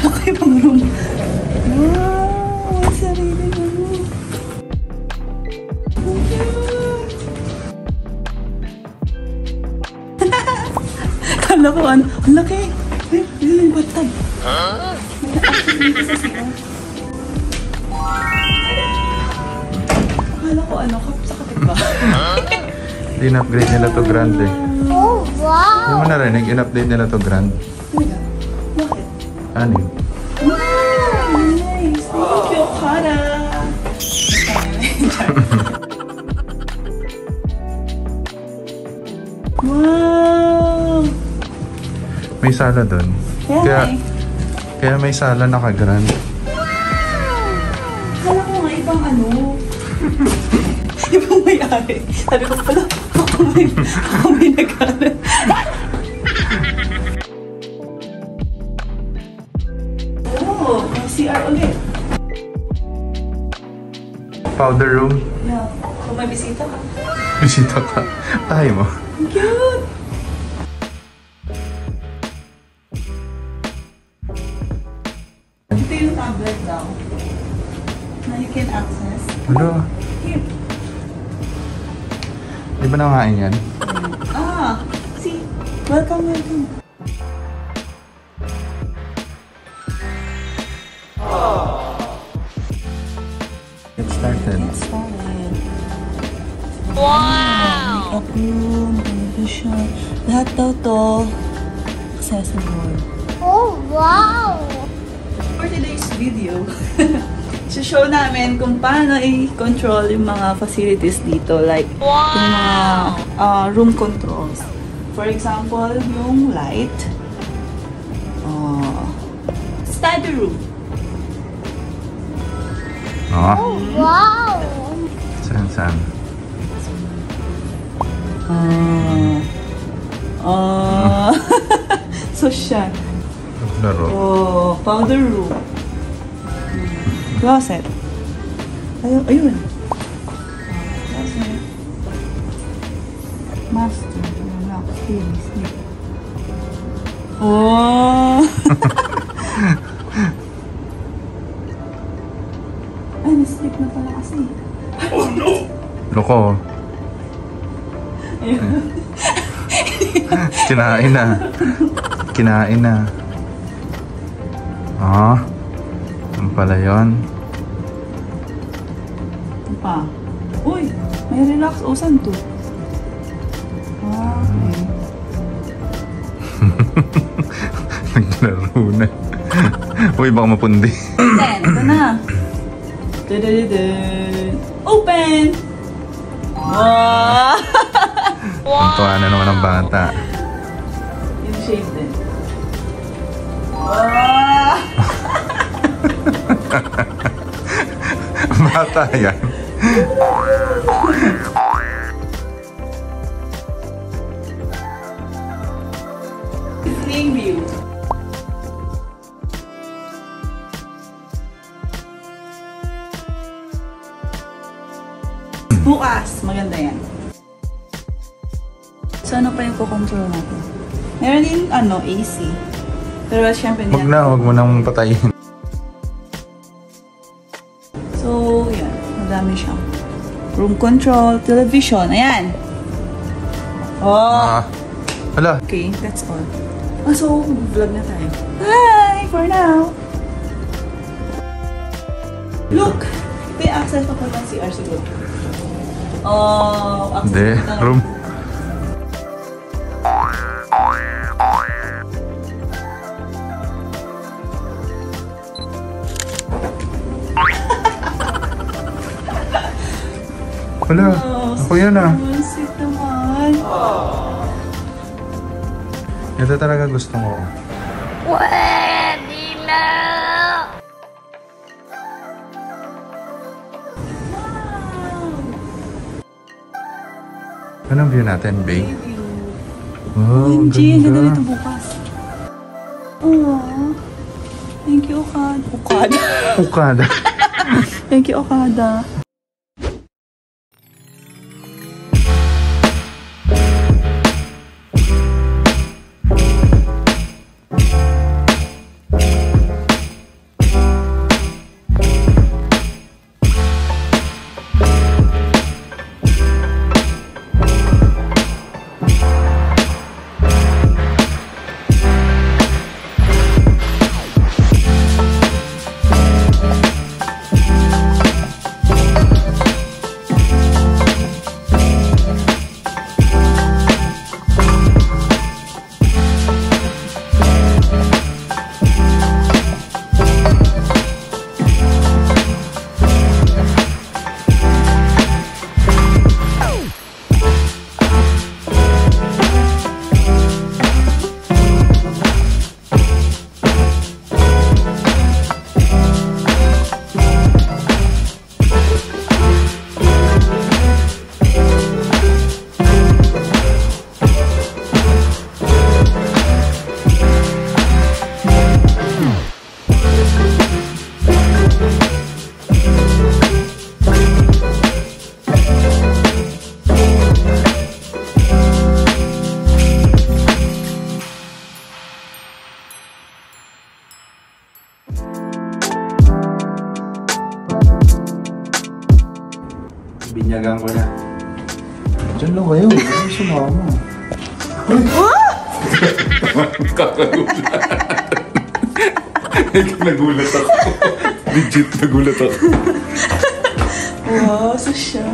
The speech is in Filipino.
Okay, pang room. Wow, ang sarili mo. Kala ko ano, ang laki. Ay, yun yung batag. May sa CR. Kala ko ano, sa kapit ba? Hindi in-upgrade nila to Grand eh. Oh, wow! Hindi mo narinig, in-update nila to Grand. Bakit? Ano? Wow, nice! Thank you, Okada! Wow! May sala doon. Kaya may sala naka-Grand. Kala ko nga ibang ano. Ibang may-ari. Sabi ko pala, ako may nag-aaral. Oh, may CR ulit. Powder room. Yeah. Kung may bisita ka. Bisita ka. Tayo mo. Cute! Ito yung tablet daw. Na you can access. Ano? Here. Di ba nangain yan? Ah, see? Welcome, welcome. Get started. Let's start it. Wow! Makeup room, television. Lahat daw to accessible. Oh, wow! For today's video, show namin kung paano i-control yung mga facilities dito. Like, yung mga room controls. For example, yung light. Study room. Oh. Wow! Saan? Social. Laro. Oh, powder room. Closet. Ayun. Closet. Master. Lock. Sleep. Oh! Ay, na-sleep na pala kasi. Oh no! Loko. Ayun. Kinain na. Ah. Ano pala yun? Ano pa? Uy! May relax osan to. Okay. Naglaro na. Uy, baka mapundi. Then, ito na. Open! Wow! Ang tuwa na naman ang bata. Yung shade din. Wow! Bata yan. Evening view. Bukas, maganda yan. So, ano pa yung kukontrol natin? Meron din, AC. Pero syempre hindi Huwag mo nang patayin. So, yan. Madami siyang room control, television. Ayan. Oh. Hala. Okay, that's all. So, vlog na tayo. Bye for now. Look! May access pa po ng CR siguro. Oh, access Hindi, pa room. Wala, ako yan ah. Sweet naman. Ito talaga gusto ko. Pwede na! Anong view natin, babe? Wow, OMG, ang ganda ganda. nito bukas. Aww. Thank you, Okada. Okada. Okada. Thank you, Okada. Binyagan ko na. Diyan lang kayo. Ano sumama? Nagulat ako. Legit nagulat ako. Wow, so siya.